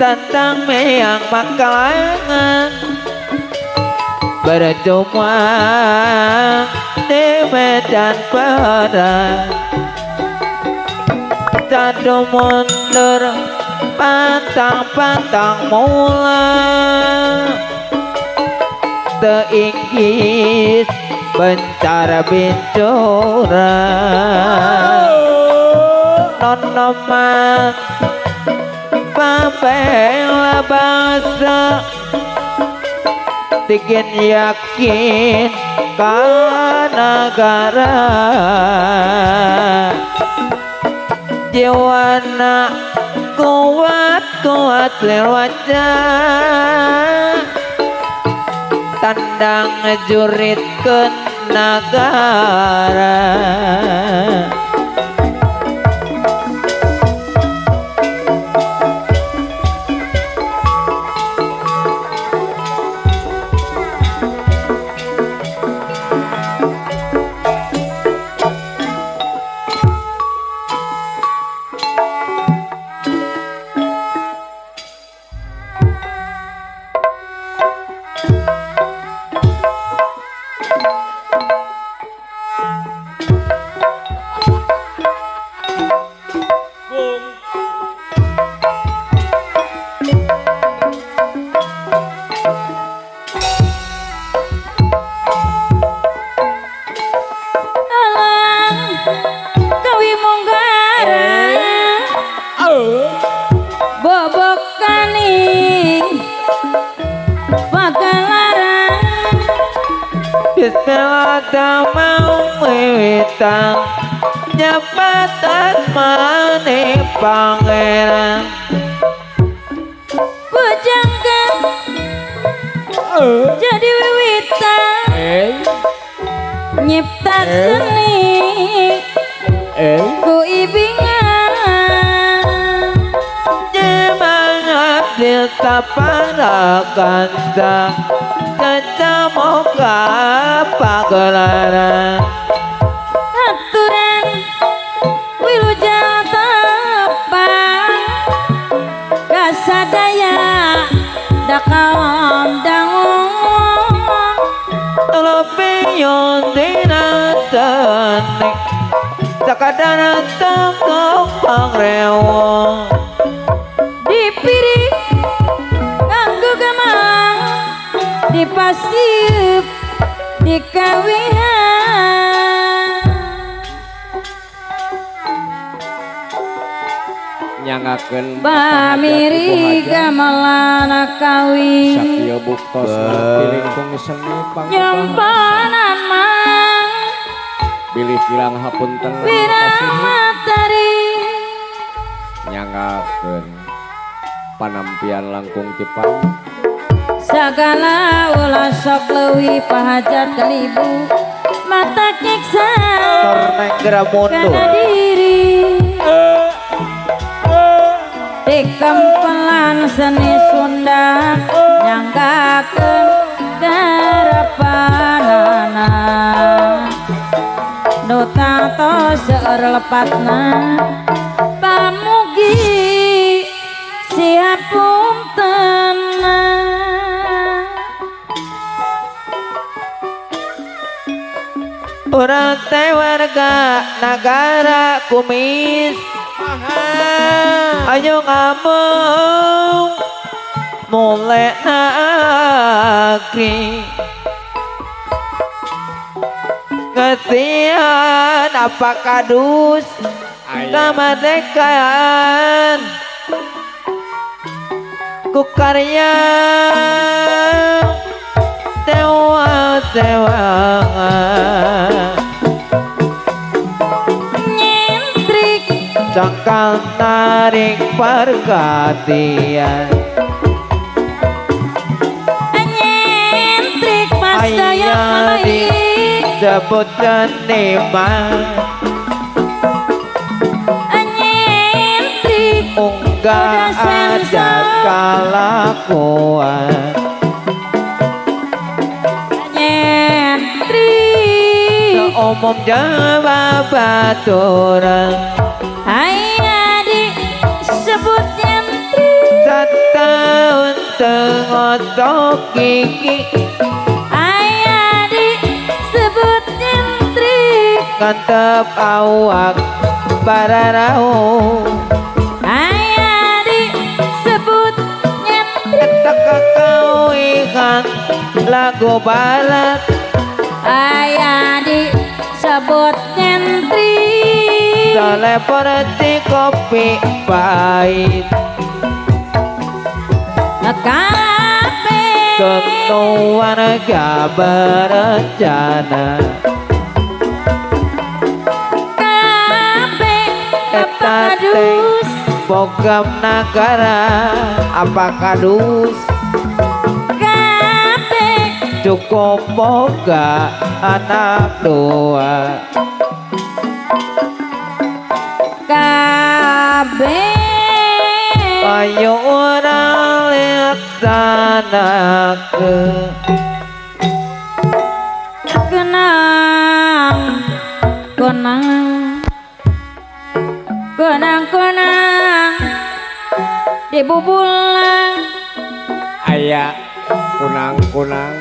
tentang meang makalangan bercuma di medan perang tadu mundur pantang-pantang mula teinggis bencara bincura nonoman pabela bangsa bikin yakin ka negara jiwana kuat lewatnya tandang ngejurit ke negara Bismillah mau wiwitang nyapatan mani pangeran bujangkan jadi wiwitan nyipta seni ku ibingan nyemangat dilta para kansa kecamoga pagelaran aturan wilujeng tepang kasadaya dakam dangung lepiyon dina tenik sakadana tengok pangrewong dipiring nganggo gamang dipasip dikawihan nyangakeun pamiri gamelan kawi sakieu buktos pilingkung seni nyompanan mang bilih kirang hapunten wiramatari nyangakeun panampian langkung Jepang segala ulah sok leuwih pahajat kalibu mata keksa torneng gera mundur kana diri dikempelan seni Sunda nyanggakeun garapanana nu tato seueur lepatna pamugi siap puntenna urang teh warga negara kumis ayo ngomong mulai negeri ngesian apa kadus kemerdekaan ku karya tewa nyentrik cangkal tarik perhatian nyentrik pas daya di sebut seniman nyentrik unggah ada kelakuan nyentrik seumum jawab baturan aya disebut nyentrik sata tengotok gigi Ayah disebut nyentrik Kantep awak bararau Ayah disebut nyentrik Eta kekawihan lagu balat Ayah disebut nyentrik Telepon ti kopi pahit Kape Kenuan gak berencana Kape Eta teh Kadus Bogam negara Apa kadus Kape Cukup boga anak dua Kabe Ayo orang laksanakeun Kenang Kenang Kenang Kenang Di bubulan Aya kunang-kunang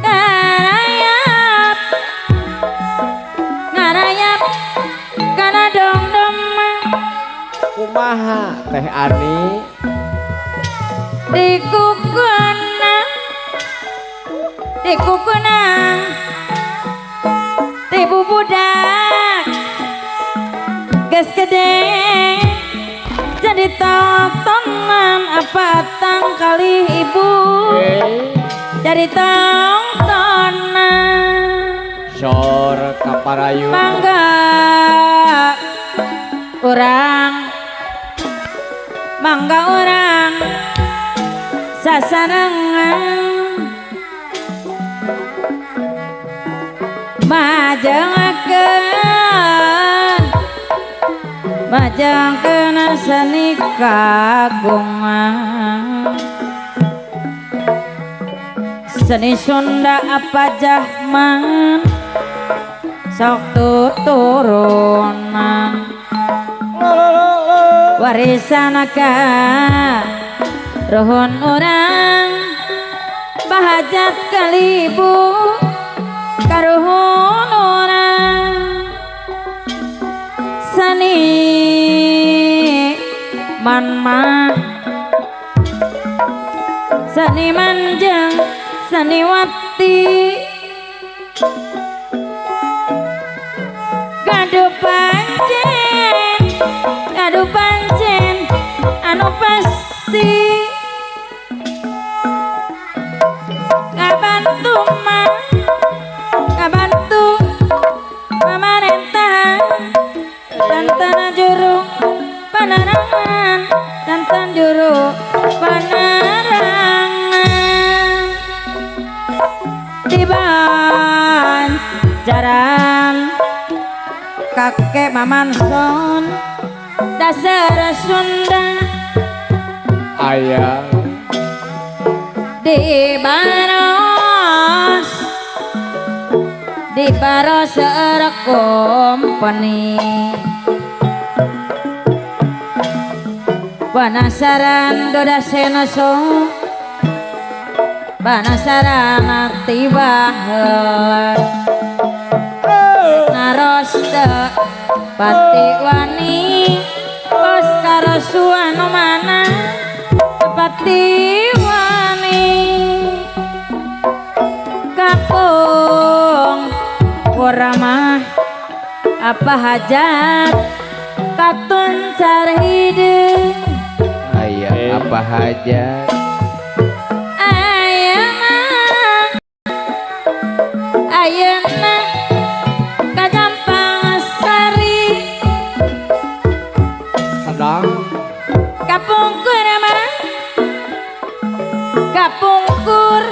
Ngarayap Ngarayap Kana dong-dong kumaha Teh Ani Di kukuna Di kukuna Di bubudak Ges gede Jadi tontonan Apa tang kali ibu Jadi tontonan sor kaparayu Mangga Orang Mangga orang Sasarangan Majangkeun seni kagungan Seni Sunda apa Jahman Sok tuturunan Warisan ruhun orang Bahajat kalibu Karuhun orang Seni manmah Seni manjang Seni wati Gaduh pancen Anu pasti Ngabantu Pamarentah Tantan juru Panerangan Tantan juru Panerangan Tiban Jaran Kakek Mamanson Dasar Sunda Aya Di Baros Company Panasaran Doda Senoso Panasaran Tibaheula Naros Pati Wani Pos Karasuanu mana Pati Wani Kapung Kuramah Apa hajat Katun Sarhide Ayah apa hajat Ayeuna Kajampang Sari sedang Kapungkur mah Kapungkur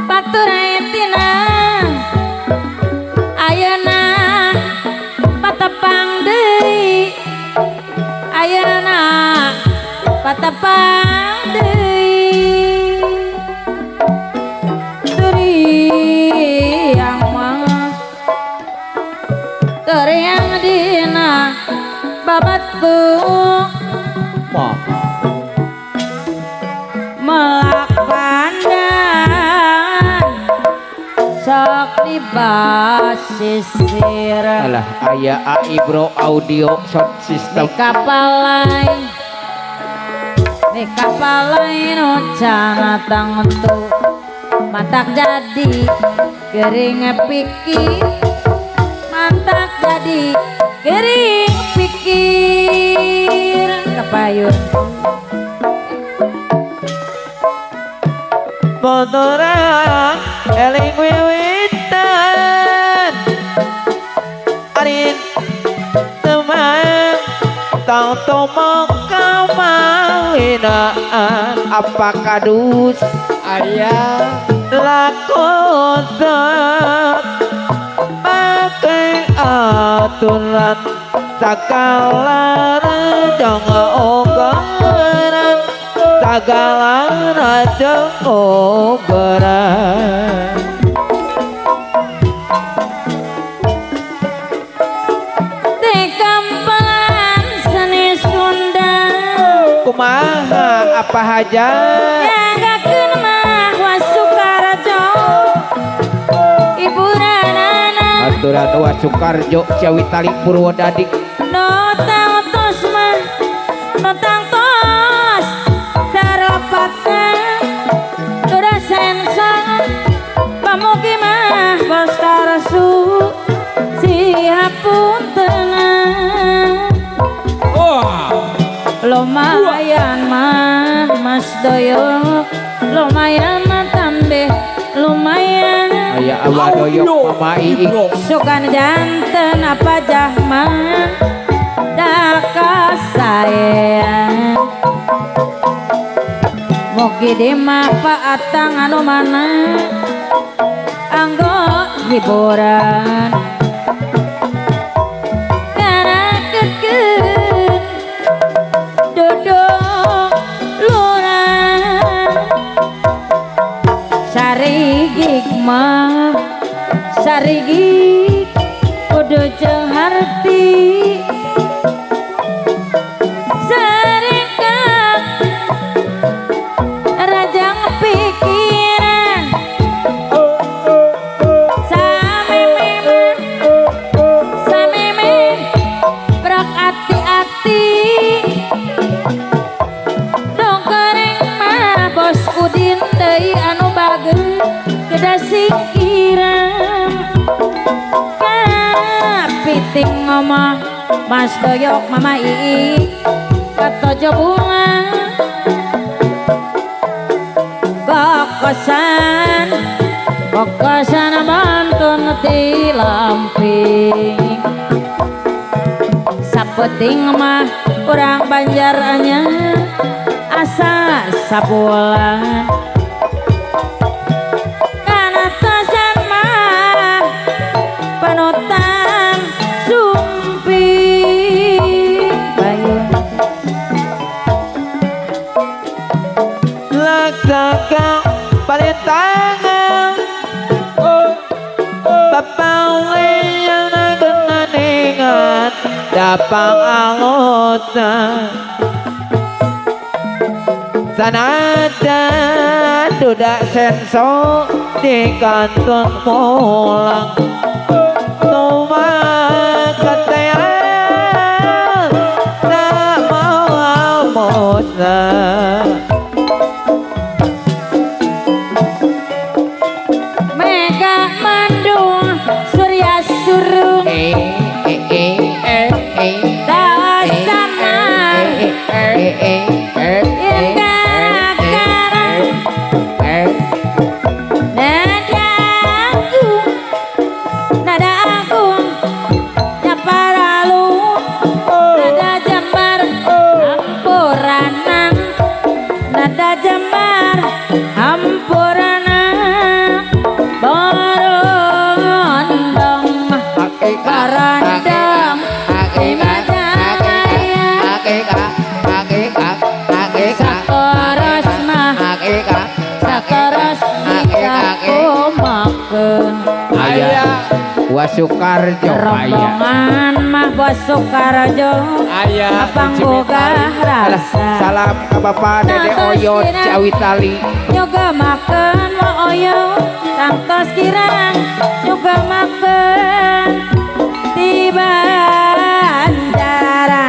Paturaetina Ayeuna patepang deui Ayeuna patepang deui Turiang mah Turiang dina babatu mah Mal basisir Alah aya AI Bro audio sound di system. kapal lain nucana tangentu mantak jadi kering pikir mantak jadi kering pikir kapayun Motora eling wiwitan Arin teman tau tomok kamalinaan apa kadus ayah lakon pakai aturan segala rejang ogeran segala rejang ogeran di kampungan seni Sunda kumaha apa hajat jagakeun mah Wasukarjo iburanana aturan wa Sukarjo Cawitali Purwodadi no tangtos mah no tangtos sarapatna udah sensang pamugi mah bos karasu siapun tenang lumayan mah Mas Doyok lumayan mah tambeh lumayan aya Abah Doyok Mama Iik sukan janten apa jahman daka sayang mugi di manfaatan anu mana anggo hiburan karena keken duduk lurah sarigig mah sarigig kudu jeung harti sarikak rajang pikiran sameme berak ati-ati dong kereng mah bos udin deui anu bageus kedah singkiran kapiting ngomong Mas Doyok Mama Iik katojo bunga kokosan mantun ti lamping sapeting mah urang Banjar anyar asa sabulan kana tosan mah panutan sumpi bayun laksaka palintangan papawian kenaningan dapang anggota sanajan duda senso di kantun mulang tuma katean tak mau mosa mega mandung surya surung dasana nada agung nyaparalu nada jambar hampuranang nada jambar hampuranang borondong barandang sakaras mah sakaras nikah kumakeun ayah Wasukarjo aya rombongan mah Bos Sukarjo ayah apang boga rasa salam ke Bapak Dede Oyot Cawitali nyoga makan ma oyot kantos kirang juga makan di Banjaran.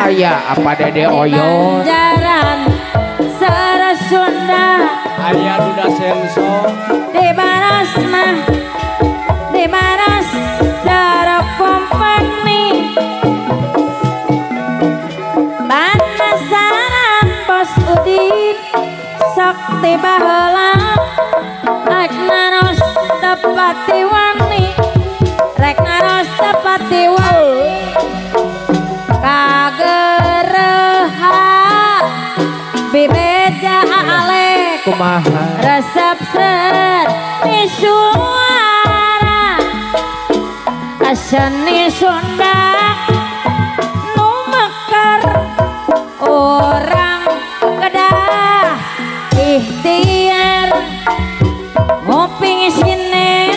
Aya apa Dede Oyon? Banjaran Sara Sunda Ayah duda senso. di baras mah di baras Sara company banasaran Bos Udin sakti baheula rek naros tepati wani rek naros tepati wani kagereha bibeja alek Kumaha? resep seni suara seni Sunda nu mekar orang kedah ikhtiar ngopi sini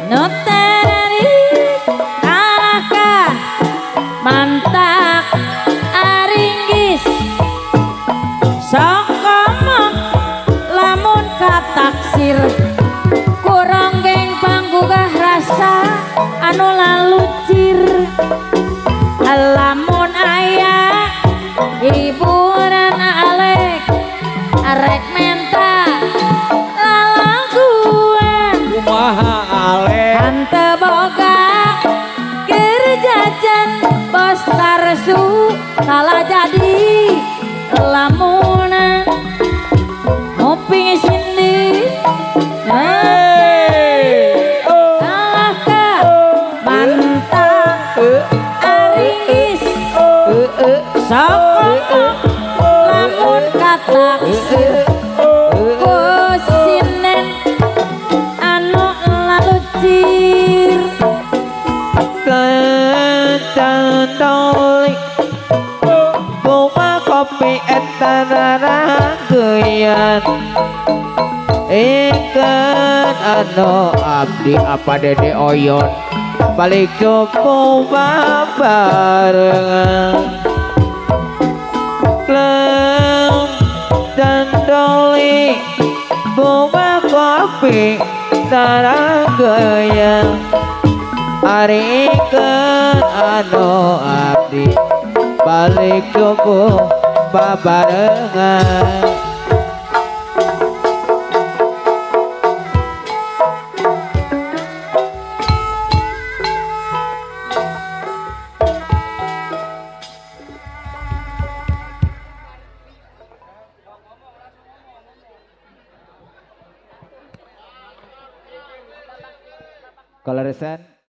nu terarik kalahkah mantak aringgis sokomok lamun kataksir kurang geng panggugah rasa anu lalucir lamun aya hiburan alek arek menta lalaguan Kumaha ale. hante boga kerjajan bos tarsu salah jadi lamunan ngopi sini Hey. Oh. kalahkah mantap aringis sokok lamun kataksir kusinen anu lalucir Kentantoli Buma kopi etanara geyan Ikan anu abdi apa Dede Oyon balik cukup barengan Klem dan doli Buma kopi tara geyan Ari ikan anu abdi balik cukup babarengan Kaleresan